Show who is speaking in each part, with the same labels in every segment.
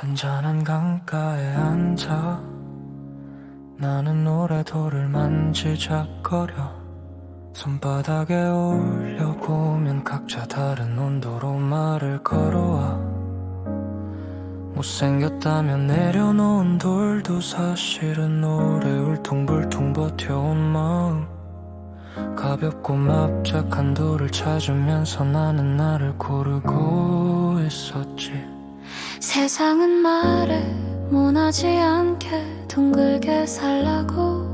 Speaker 1: 잔잔한 강가에 앉아 나는 노래도를 만지작거려 손바닥에 올려보면 각자 다른 온도로 말을 걸어와 못생겼다면 내려놓은 돌도 사실은 오래 울퉁불퉁 버텨온 마음 가볍고 납작한 돌을 찾으면서 나는 나를 고르고 있었지.
Speaker 2: 세상은 말해 모나지 않게 둥글게 살라고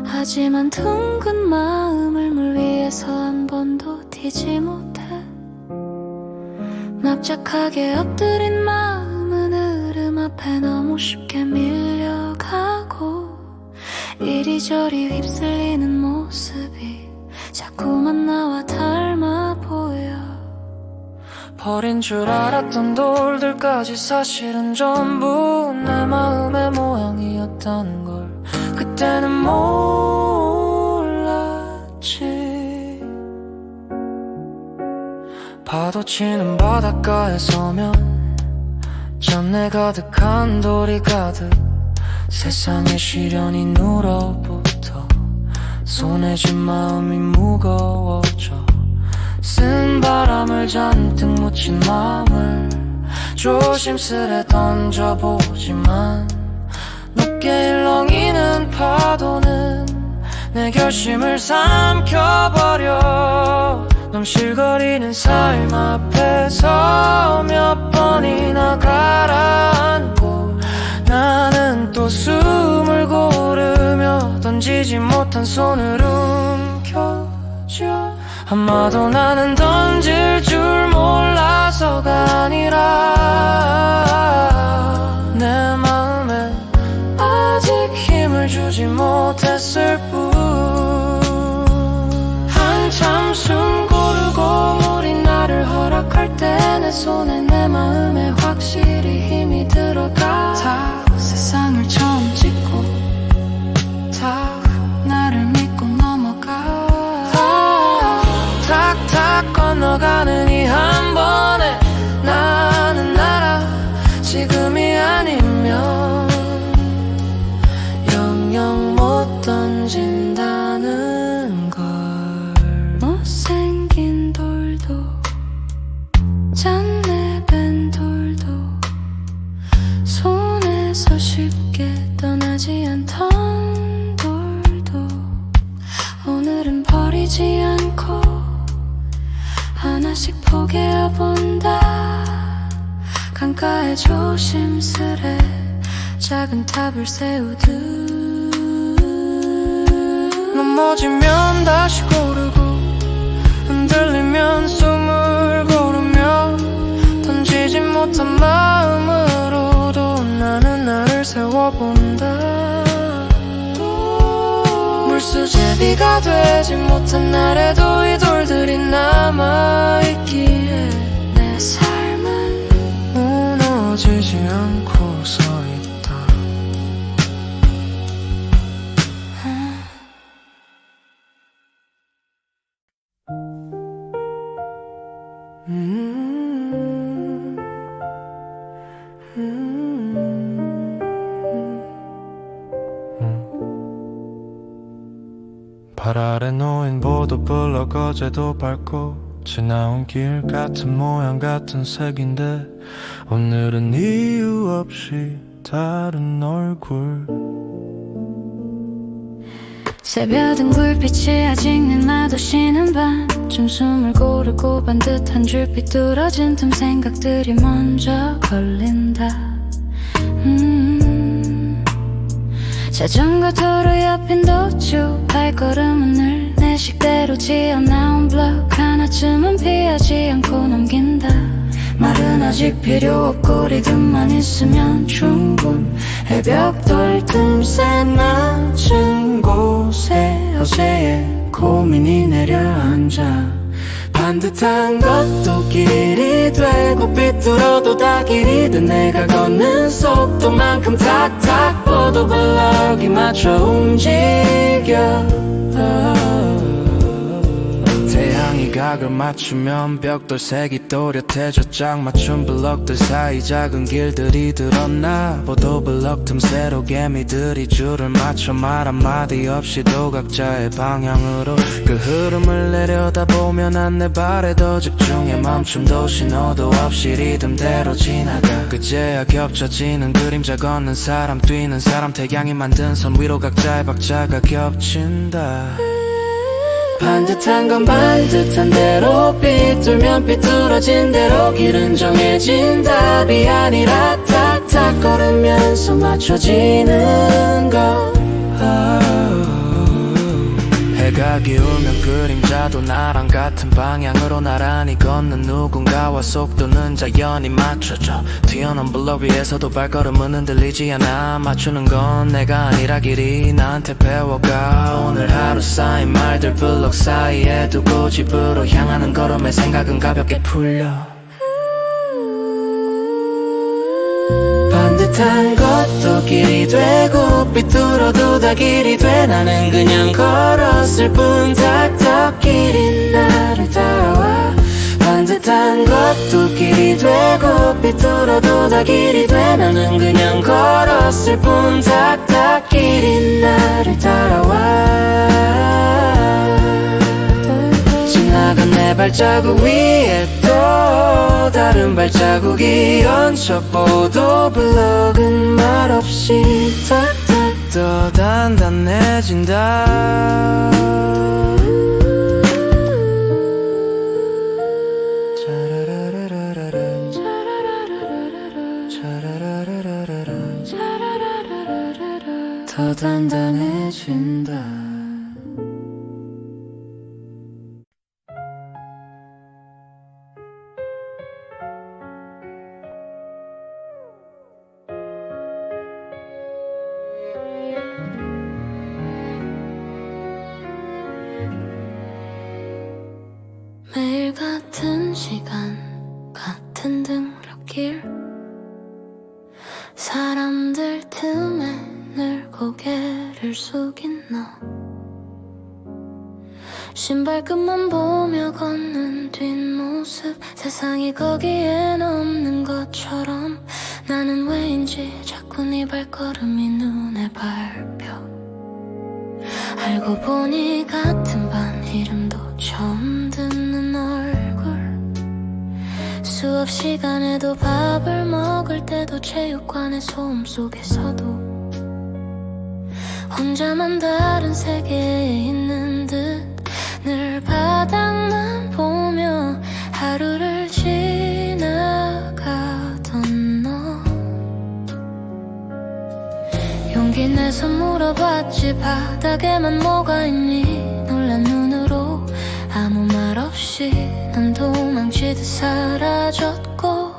Speaker 2: 하지만 둥근 마음을 물 위에서 한 번도 튀지 못해 납작하게 엎드린 마음은 흐름 앞에 너무 쉽게 밀려가고 이리저리 휩쓸리는 모습이 자꾸만 나와 닮아 보여.
Speaker 1: 버린 줄 알았던 돌들까지 사실은 전부 내 마음의 모양이었다는 걸 그때는 몰랐지. 파도 치는 바닷가에 서면 전내 가득한 돌이 가득 세상의 시련이 눌어붙어 손에 쥔 마음이 무거워져 쓴 바람을 잔뜩 묻힌 마음을 조심스레 던져보지만 높게 일렁이는 파도는 내 결심을 삼켜버려 넘실거리는 삶 앞에서 몇 번이나 가라앉고 나는 또 숨을 고르며 던지지 못한 손을 움켜쥐어 아마도 나는 던질 줄 몰라서가 아니라 내 마음에 아직 힘을 주지 못했을 뿐 한참 숨 고르고 물이 나를 허락할 때 내 손에 내 마음에 확실히 힘이 들어가 다 세상을 처음 찍고 다 나를 믿고 넘어가 탁탁 건너가는 이 한 번에 나는 알아 지금이 아니면 영영 못 던진다는 걸.
Speaker 2: 못생긴 돌도 짠내밴 돌도 손에서 쉽게 떠나지 않던 돌도 오늘은 버리지 않고 하나씩 포개어본다. 강가에 조심스레 작은 탑을 세우듯
Speaker 1: 넘어지면 다시 고르고 흔들리면 숨을 고르며 던지지 못한 마음으로도 나는 나를 세워본다. 물수제비가 되지 못한 날에도 이 돌들이 남아있기에
Speaker 2: 내 삶은
Speaker 1: 무너지지 않고 서있다. 발 아래 놓인 보도블럭 어제도 밟고 지나온 길 같은 모양 같은 색인데 오늘은 이유 없이 다른 얼굴.
Speaker 2: 새벽은 불빛이 아직 내 나도 쉬는 밤좀 숨을 고르고 반듯한 줄빛 뚫어진 틈 생각들이 먼저 걸린다. 자전거 도로 옆인 도주 발걸음은 늘 내 식대로 지어나온 블럭 하나쯤은 피하지 않고 넘긴다. 말은 아직 필요 없고 리듬만 있으면 충분. 해벽돌 틈새 낮은 곳에 어제의 고민이 내려앉아 반듯한 것도 길이 되고 삐뚤어도 다 길이 돼. 내가 걷는 속도만큼 탁탁 보도블럭이 맞춰 움직여
Speaker 3: 태양이 각을 맞추면 벽돌 색이 또렷해져 짝 맞춘 블럭들 사이 작은 길들이 들었나 보도 블럭 틈새로 개미들이 줄을 맞춰 말 한마디 없이도 각자의 방향으로 그 흐름을 내려다보면 안내발에 더 집중해 멈춤도 신호도 없이 리듬대로 지나가 그제야 겹쳐지는 그림자 걷는 사람 뛰는 사람 태양이 만든 선 위로 각자의 박자가 겹친다
Speaker 1: 반듯한 건 반듯한 대로 삐뚤면 삐뚤어진 대로 길은 정해진 답이 아니라 탁탁 걸으면서 맞춰지는 것
Speaker 3: 해가 기울면 그림자도 나랑 같은 방향으로 나란히 걷는 누군가와 속도는 자연히 맞춰져 튀어나온 블록 위에서도 발걸음은 흔들리지 않아 맞추는 건 내가 아니라 길이 나한테 배워가 오늘 하루 쌓인 말들 블록 사이에 두고 집으로 향하는 걸음에 생각은 가볍게 풀려
Speaker 1: 반듯한 것도 길이 되고 삐뚤어도 다 길이 돼 나는 그냥 걸었을 뿐 탁탁 길이 나를 따라와 반듯한 것도 길이 되고 삐뚤어도 다 길이 돼 나는 그냥 걸었을 뿐 탁탁 길이 나를 따라와 지나간 내 발자국 위에 또 다른 발자국이 얹혀보도 블럭은 말없이 탁탁
Speaker 3: 더 단단해진다
Speaker 1: 더 단단해진다
Speaker 2: 매일 같은 시간 같은 등굣길 사람들 틈에 늘 고개를 숙인 너 신발끈만 보며 걷는 뒷모습 세상이 거기엔 없는 것처럼 나는 왜인지 자꾸 네 발걸음이 눈에 밟혀 알고 보니 같은 반 이름도 처음 듣는 얼굴 수업 시간에도 밥을 먹을 때도 체육관의 소음 속에서도 혼자만 다른 세계에 있는 듯 늘 바닥만 보며 하루를 지나가던 너 용기 내서 물어봤지 바닥에만 뭐가 있니 놀란 눈으로 아무 말 없이 넌 도망치듯 사라졌고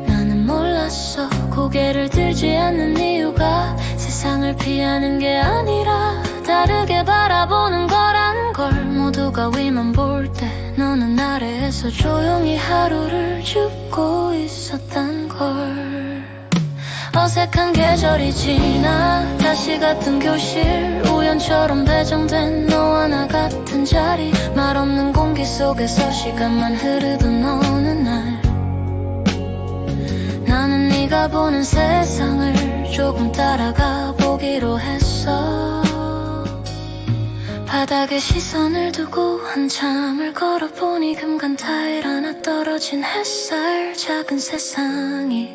Speaker 2: 나는 몰랐어 고개를 들지 않는 이유가 세상을 피하는 게 아니라 다르게 바라보는 거란 걸 모두가 위만 볼 때 너는 아래에서 조용히 하루를 줍고 있었단 걸 어색한 계절이 지나 다시 같은 교실 우연처럼 배정된 너와 나 같은 자리 말 없는 공기 속에서 시간만 흐르던 어느 날 나는 네가 보는 세상을 조금 따라가 보기로 했어 바닥에 시선을 두고 한참을 걸어보니 금간 타일 하나 떨어진 햇살 작은 세상이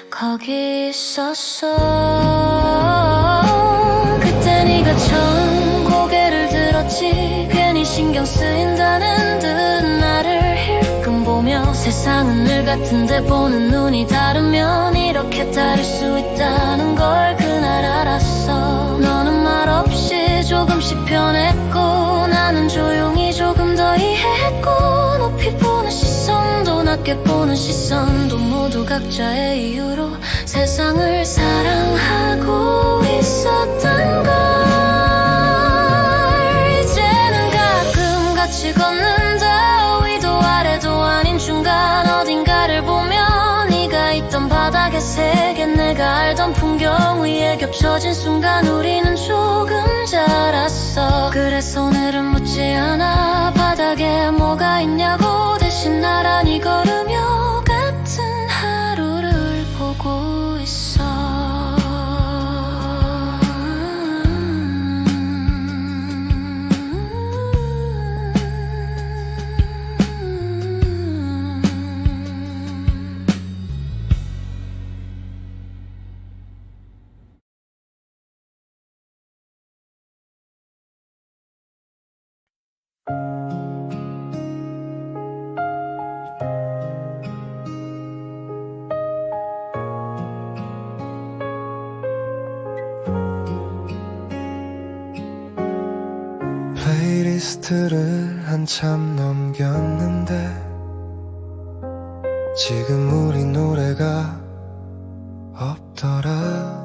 Speaker 2: 거기 있었어 그때 네가 처음 고개를 들었지 괜히 신경 쓰인다는 듯 나를 힐끔 보며 세상은 늘 같은데 보는 눈이 다르면 이렇게 다를 수 있다는 걸 그날 알았어 너는 말 없이 조금씩 변했고 나는 조용히 조금 더 이해했고 높이 보는 시선도 낮게 보는 시선도 모두 각자의 이유로 세상을 사랑하고 있었던 걸 이제는 가끔 같이 걷는다 위도 아래도 아닌 중간 어딘가를 보며 네가 있던 바닥의 세계 내가 알던 풍경 위에 겹쳐진 순간 우리는 조금 자랐어. 그래서 오늘은 묻지 않아 바닥에 뭐가 있냐고, 대신 나란히 걸으며 같은 하루를 보고 있어.
Speaker 4: 플레이리스트를 한참 넘겼는데 지금 우리 노래가 없더라.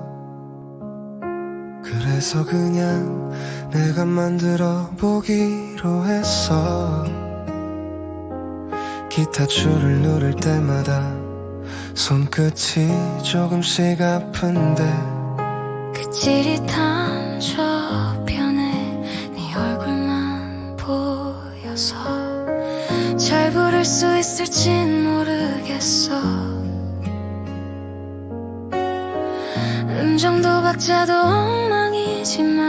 Speaker 4: 그래서 그냥 내가 만들어 보기로 했어. 기타 줄을 누를 때마다 손끝이 조금씩 아픈데
Speaker 2: 그 찌릿한 저편에 네 얼굴만 보여서 잘 부를 수 있을진 모르겠어. 음정도 박자도 엉망이지만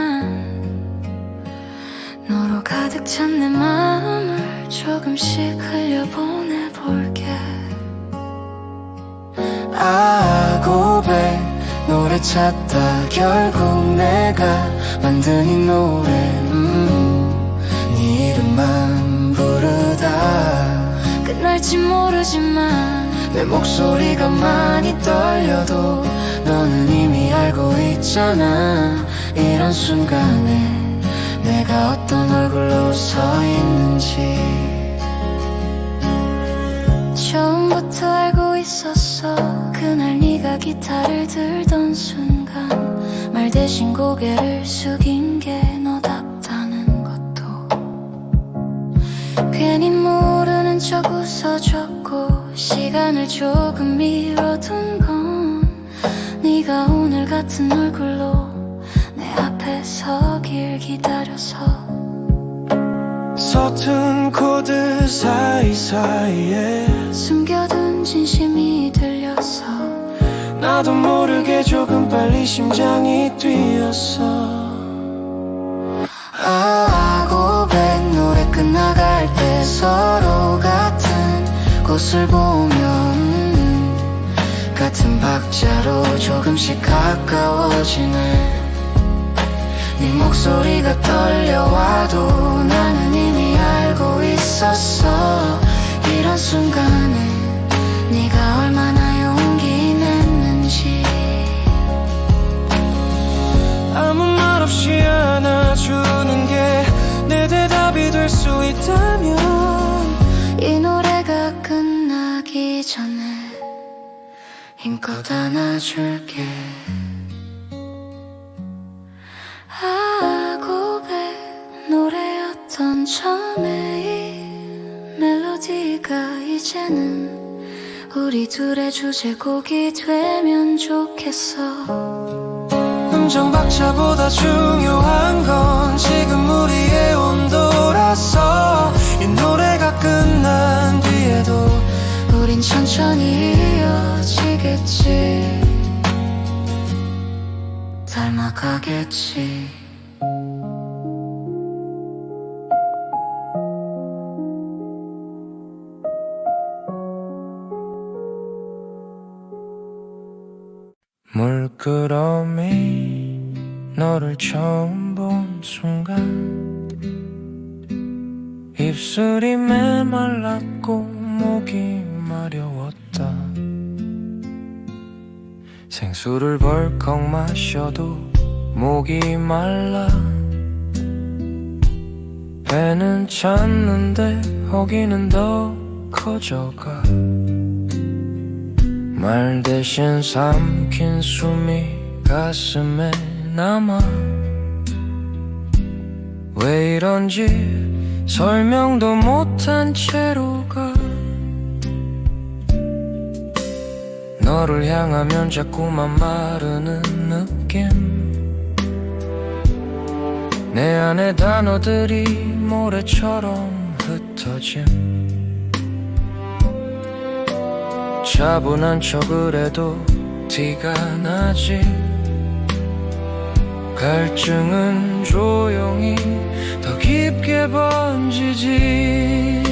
Speaker 2: 너로 가득 찬 내 마음을 조금씩 흘려보내볼게.
Speaker 4: 아 고백 노래 찾다 결국 내가 만든 이 노래 네 이름만 부르다
Speaker 2: 끝날지 모르지만
Speaker 4: 내 목소리가 많이 떨려도 너는 이미 알고 있잖아. 이런 순간에 내가 어떤 얼굴로 서 있는지
Speaker 2: 처음부터 알고 있었어. 그날 네가 기타를 들던 순간 말 대신 고개를 숙인 게 너답다는 것도 괜히 모르는 척 웃어줬고 시간을 조금 미뤄둔 건 네가 오늘 같은 얼굴로 내 앞에 서길 기다려서.
Speaker 4: 서툰 코드 사이사이에
Speaker 2: 숨겨둔 진심이 들려서
Speaker 4: 나도 모르게 조금 빨리 심장이 뛰었어. 아 고백 노래 끝나갈 때 서로 같은 곳을 보면 같은 박자로 조금씩 가까워지네. 네 목소리가 떨려와도 나는 이미 알고 있었어. 이런 순간에 네가 얼마나 용기 냈는지. 아무 말 없이 안아주는 게 내 대답이 될 수 있다면
Speaker 2: 이 노래가 끝나기 전에 힘껏 안아줄게. 아 고백 노래였던 처음에 이 멜로디가 이제는 우리 둘의 주제곡이 되면 좋겠어.
Speaker 4: 음정 박자보다 중요한 건 지금 우리의 온도라서 이 노래가 끝난 뒤에도
Speaker 2: 우린 천천히 이어지겠지. 닮아가겠지.
Speaker 3: 물끄러미 너를 처음 본 순간 입술이 메말랐고 목이 마려웠다. 생수를 벌컥 마셔도 목이 말라. 배는 찼는데 허기는 더 커져가. 말 대신 삼킨 숨이 가슴에 남아. 왜 이런지 설명도 못한 채로 가. 너를 향하면 자꾸만 마르는 느낌 내 안에 단어들이 모래처럼 흩어짐 차분한 척을 해도 티가 나지 갈증은 조용히 더 깊게 번지지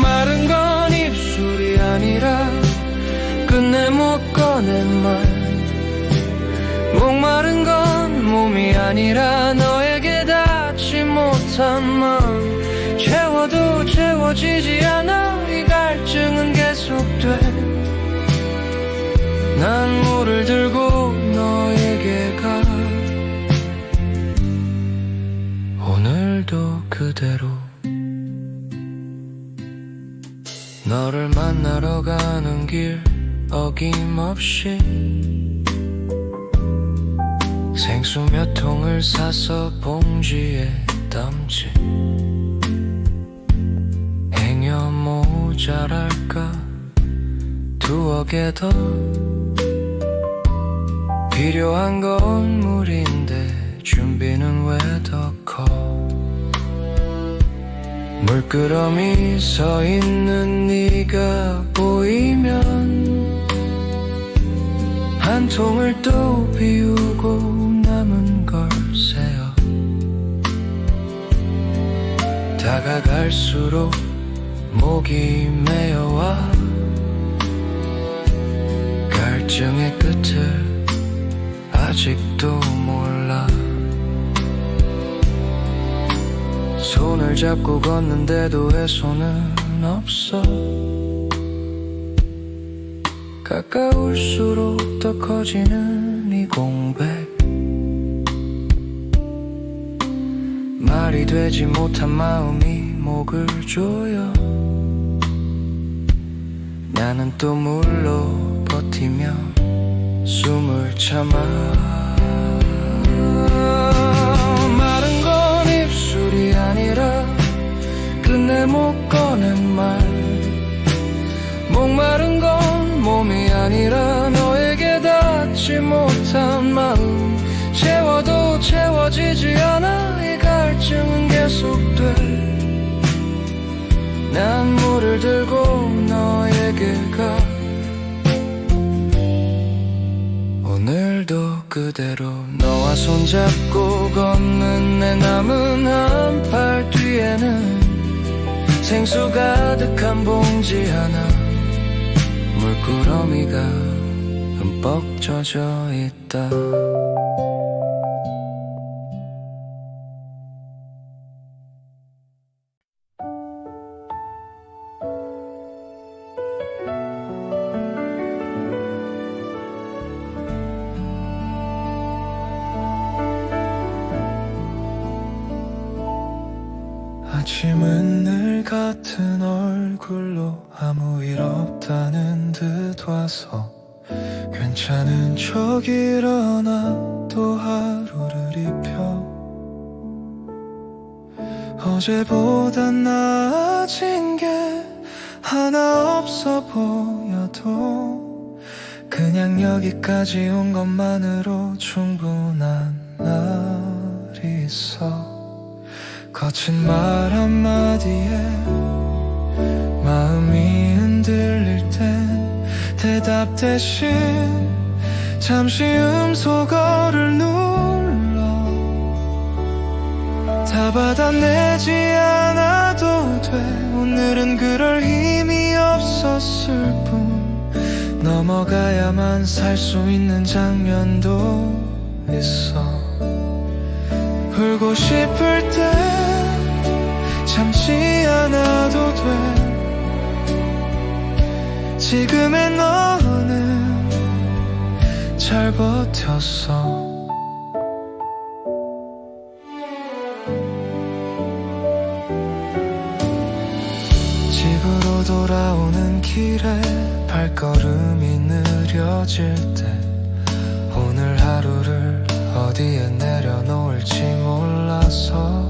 Speaker 3: 마른 건 입술이 아니라 끝내 못 꺼낸 말 목마른 건 몸이 아니라 너에게 닿지 못한 마음 채워도 채워지지 않아 이 갈증은 계속돼 난 물을 들고 너에게 가 오늘도 그대로 너를 만나러 가는 길 어김없이 생수 몇 통을 사서 봉지에 담지 행여 모자랄까 두어 개 더 필요한 건 물인데 준비는 왜 더 커 물끄러미 서 있는 네가 보이면 한 통을 또 비우고 남은 걸 세어 다가갈수록 목이 메어와 갈증의 끝을 아직도 몰라 손을 잡고 걷는데도 왜 손은 없어 가까울수록 더 커지는 이 공백 말이 되지 못한 마음이 목을 조여 나는 또 물로 버티며 숨을 참아 마른 건 입술이 아니라 끝내 못 꺼낸 말 목마른 건 몸이 아니라 너에게 닿지 못한 마음 채워도 채워지지 않아 이 갈증은 계속돼 난 물을 들고 너에게 가 오늘도 그대로 너와 손잡고 걷는 내 남은 한 팔 뒤에는 생수 가득한 봉지 하나 물구러미가 흠뻑 젖어 있다
Speaker 4: 아침은 늘 같은 얼굴로 아무 일 없다는 듯 와서 괜찮은 척 일어나 또 하루를 입혀 어제보단 나아진 게 하나 없어 보여도 그냥 여기까지 온 것만으로 충분한 날이 있어 거친 말 한마디에 마음이 흔들릴 땐 대답 대신 잠시 음소거를 눌러 다 받아내지 않아도 돼 오늘은 그럴 힘이 없었을 뿐 넘어가야만 살 수 있는 장면도 있어 울고 싶을 때 참지 않아도 돼 지금의 너는 잘 버텼어 집으로 돌아오는 길에 발걸음이 느려질 때 오늘 하루를 어디에 내려놓을지 몰라서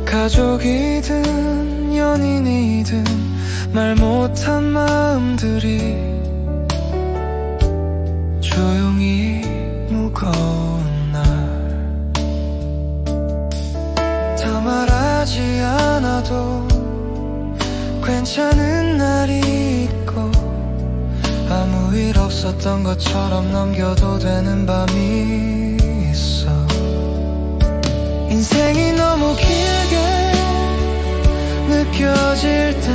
Speaker 4: 가족이든 연인이든 말 못한 마음들이 조용히 무거운 날 다 말하지 않아도 괜찮은 날이 있고 아무 일 없었던 것처럼 넘겨도 되는 밤이 있어 인생이 너무 길게 느껴질 때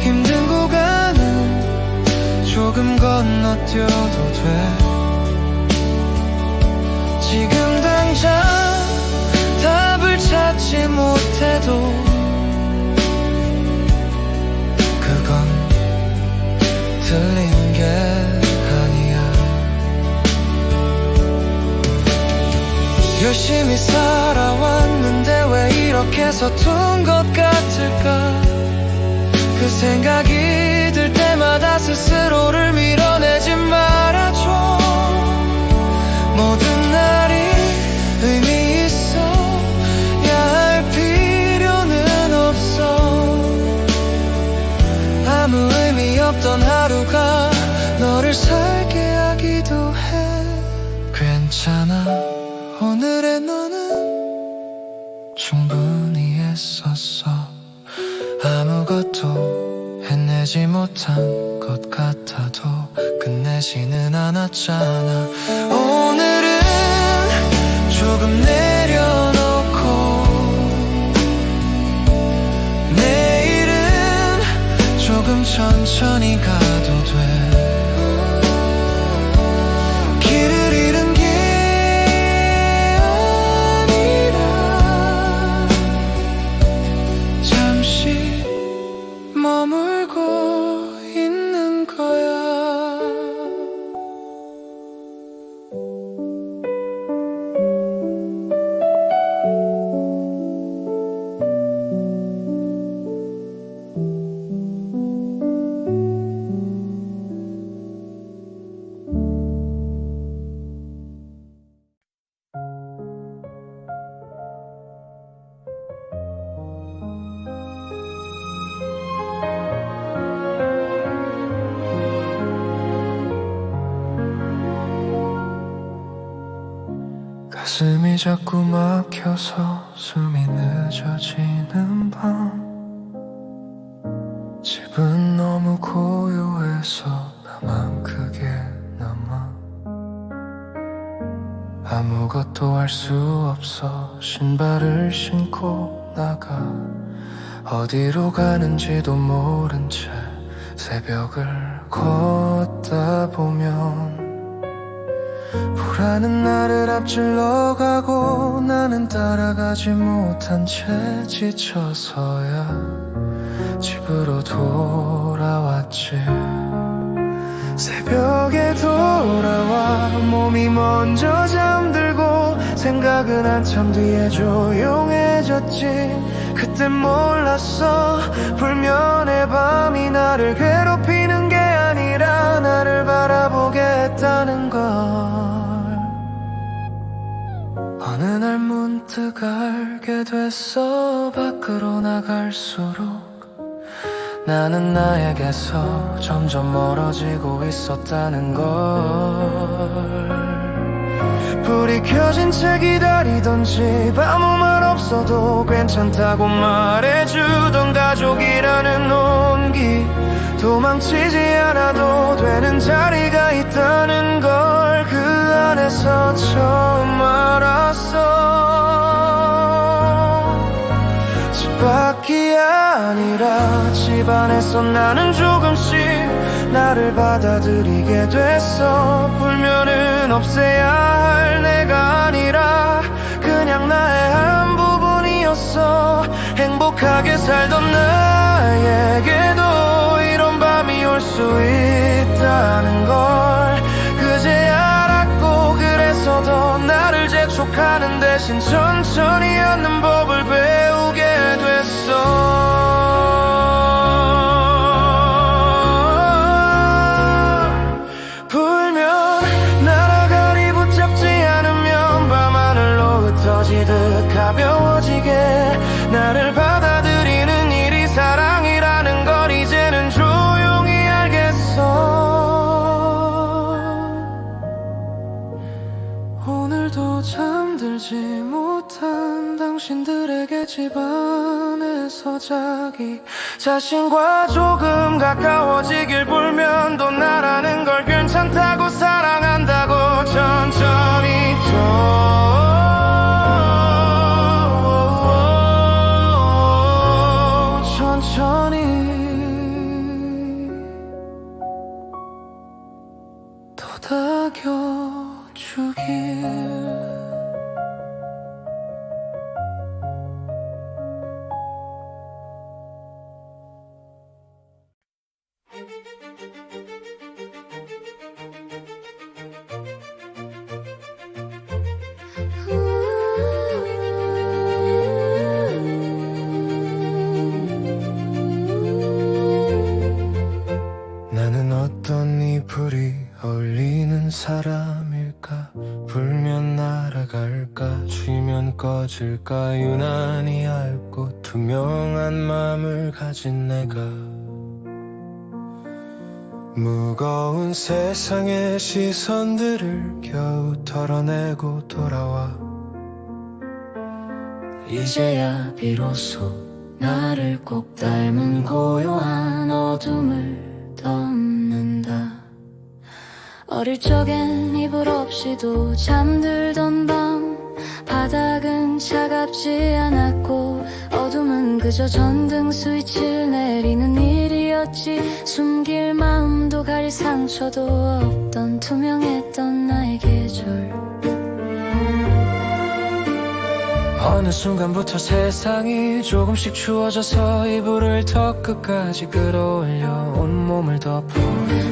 Speaker 4: 힘든 구간은 조금 건너뛰어도 돼 지금 당장 답을 찾지 못해도 그건 틀린 게 아니야 열심히 살아왔는데 왜 이렇게 서툰 것 같을까 그 생각이 들 때마다 스스로를 밀어내지 말아줘 모든 날이 의미 있어야 할 필요는 없어 아무 의미 없던 하루가 너를 살게 하기도 해 괜찮아 오늘의 너는 충분히 했었어 아무것도 해내지 못한 것 같아도 끝내지는 않았잖아 오늘은 조금 내려놓고 내일은 조금 천천히 가도 돼 길을 잃은 게 아니라 잠시 머물고 있는 거야 가슴이 자꾸 막혀서 숨이 늦어지는 밤 집은 너무 고요해서 나만 크게 남아 아무것도 할 수 없어 신발을 신고 나가 어디로 가는지도 모른 채 새벽을 걷다 보면 불안은 나를 앞질러 가고 나는 따라가지 못한 채 지쳐서야 집으로 돌아왔지 새벽에 돌아와 몸이 먼저 잠들고 생각은 한참 뒤에 조용해졌지 그땐 몰랐어 불면의 밤이 나를 괴롭히는 게 아니라 나를 바라보게 했다는 걸 어느 날 문득 알게 됐어 밖으로 나갈수록 나는 나에게서 점점 멀어지고 있었다는 걸 불이 켜진 채 기다리던 집 아무 말 없어도 괜찮다고 말해주던 가족이라는 온기 도망치지 않아도 되는 자리가 있다는 걸 그 안에서 처음 알았어 집 밖이 아니라 집 안에서 나는 조금씩 나를 받아들이게 됐어 불면은 없애야 할 내가 아니라 그냥 나의 한 부분이었어 행복하게 살던 나에게도 이런 밤이 올 수 있다는 걸 그제 알았고 그래서 더 나를 재촉하는 대신 천천히 앉는 법을 배우게 됐어 불면 날아가리 붙잡지 않으면 밤하늘로 흩어지듯 가벼워지게 나를 받아들이는 일이 자기 자신과 조금 가까워지길 불면도 나라는 걸 괜찮다고 사랑한다고 천천히 더 천천히 도닥여주길 나는 어떤 이불이 어울리는 사람일까? 불면 날아갈까? 쉬면 꺼질까? 유난히 얇고 투명한 마음을 가진 내가 무거운 세상의 시선들을 겨우 털어내고 돌아와
Speaker 2: 이제야 비로소 나를 꼭 닮은 고요한 어둠을 덮는다. 어릴 적엔 이불 없이도 잠들던 밤 바닥은 차갑지 않았고 어둠은 그저 전등 스위치를 내리는 일이었지. 숨길 마음도 가릴 상처도 없던 투명했던 나의 계절.
Speaker 3: 어느 순간부터 세상이 조금씩 추워져서 이불을 더 끝까지 끌어올려 온몸을 덮어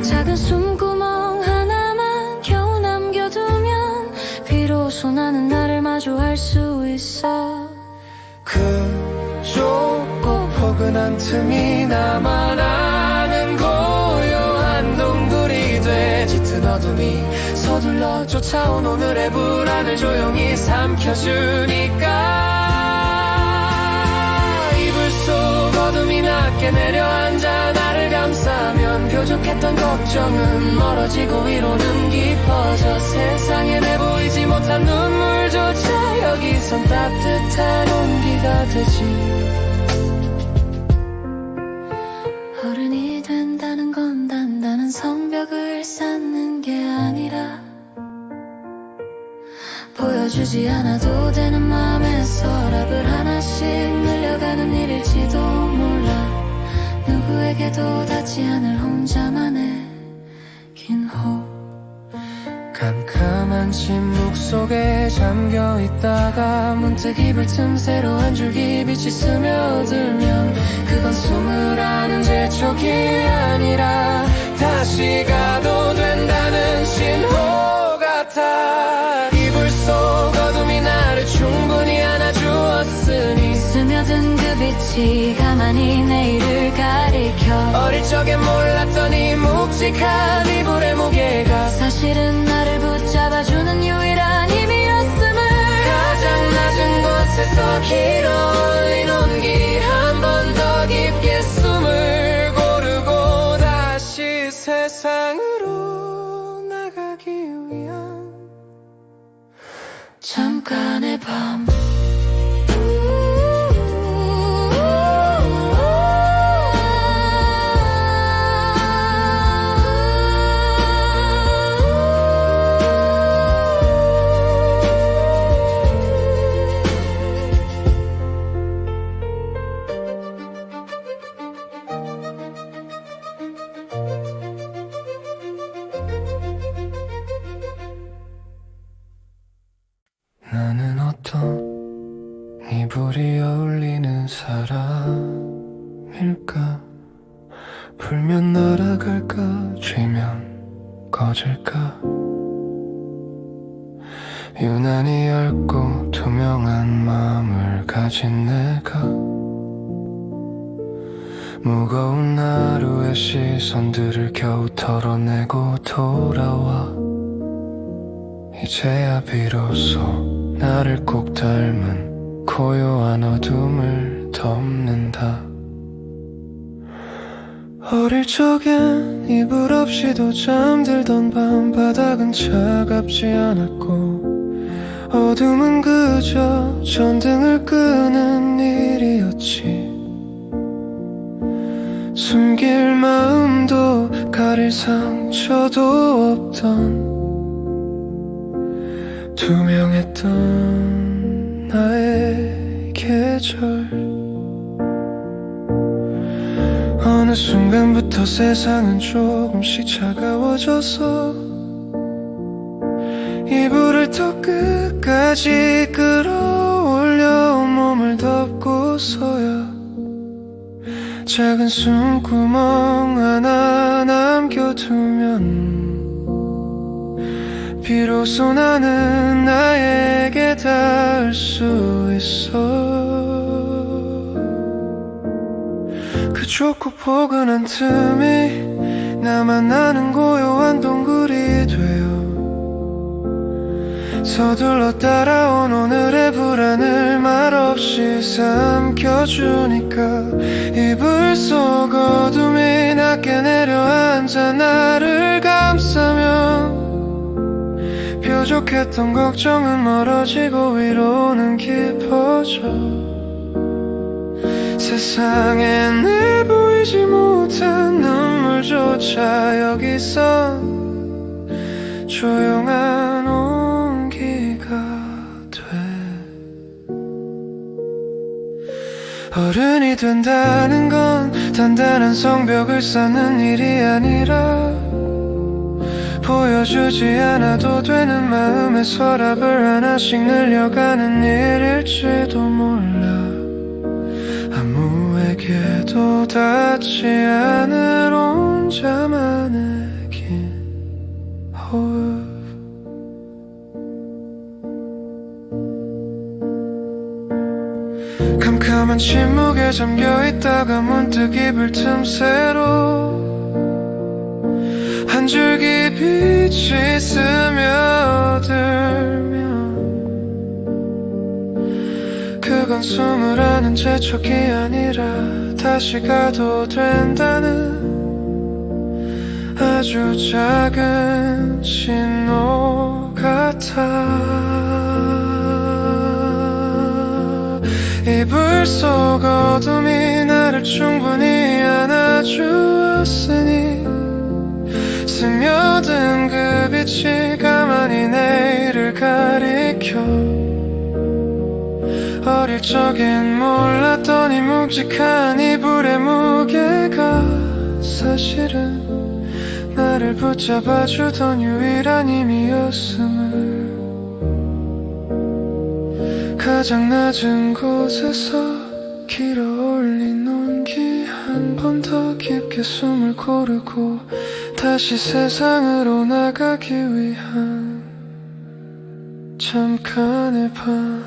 Speaker 2: 작은 숨구멍 하나만 겨우 남겨두면 비로소 나는 나를 마주할 수 있어.
Speaker 3: 그 좁고 포근한 틈이 나만 아는 고요한 동굴이 돼 짙은 어둠이 서둘러 쫓아온 오늘의 불안을 조용히 삼켜주니까 이불 속 어둠이 낮게 내려앉아 나를 감싸면 뾰족했던 걱정은 멀어지고 위로는 깊어져 세상에 내보이지 못한 눈물조차 여기선 따뜻한 온기가 되지.
Speaker 2: 어른이 된다는 건 단단한 성벽을 쌓는 게 아니라 보여주지 않아도 되는 마음의 서랍을 하나씩 늘려가는 일일지도 몰라. 누구에게도 닿지 않을 혼자만의 긴 호흡.
Speaker 3: 깜깜한 침묵 속에 잠겨 있다가 문득 이불 틈새로 한 줄기 빛이 스며들면 그건 숨을 아는 재촉이 아니라 다시 가도 된다는 신호 같아. 이불 속 어둠이 나를 충분히 안아주었으니
Speaker 2: 스며든 그 빛이 가만히 내일을 가리켜.
Speaker 3: 어릴 적엔 몰랐던 이 묵직한 이불의 무게가
Speaker 2: 사실은 나를 붙잡아주는 유일한 힘이었음을.
Speaker 3: 가장 낮은 곳에서 길어올린 온기 한 번 더 깊게 숨을 고르고 다시 세상으로 나가기 위한
Speaker 2: 잠깐의 밤.
Speaker 3: 나는 어떤 이불이 어울리는 사람일까? 불면 날아갈까? 쥐면 꺼질까? 유난히 얇고 투명한 마음을 가진 내가 무거운 하루의 시선들을 겨우 털어내고 돌아와 이제야 비로소 나를 꼭 닮은 고요한 어둠을 덮는다. 어릴 적엔 이불 없이도 잠들던 밤 바닥은 차갑지 않았고 어둠은 그저 전등을 끄는 일이었지.
Speaker 4: 숨길 마음도 가릴 상처도 없던 투명했던 나의 계절. 어느 순간부터 세상은 조금씩 차가워져서 이불을 더 끝까지 끌어올려 몸을 덮고서야 작은 숨구멍 하나 남겨두면 비로소 나는 나에게 닿을 수 있어. 그 좁고 포근한 틈이 나만 아는 고요한 동굴이 되어 서둘러 따라온 오늘의 불안을 말없이 삼켜주니까 이불 속 어둠이 낮게 내려앉아 나를 감싸면 뾰족했던 걱정은 멀어지고 위로는 깊어져. 세상에 내 보이지 못한 눈물조차 여기선 조용한 온기가 돼. 어른이 된다는 건 단단한 성벽을 쌓는 일이 아니라 보여주지 않아도 되는 마음의 서랍을 하나씩 늘려가는 일일지도 몰라. 아무에게도 닿지 않을 혼자만의 긴 호흡. 캄캄한 침묵에 잠겨있다가 문득 이불 틈새로 한 줄기 빛이 스며들면 그건 숨으라는 재촉이 아니라 다시 가도 된다는 아주 작은 신호 같아. 이불 속 어둠이 나를 충분히 안아주었으니 스며든 그 빛이 가만히 내일을 가리켜. 어릴 적엔 몰랐던 이 묵직한 이불의 무게가 사실은 나를 붙잡아주던 유일한 힘이었음을. 가장 낮은 곳에서 길어 올린 온기 한 번 더 깊게 숨을 고르고 다시 세상으로 나가기 위한 잠깐의 밤.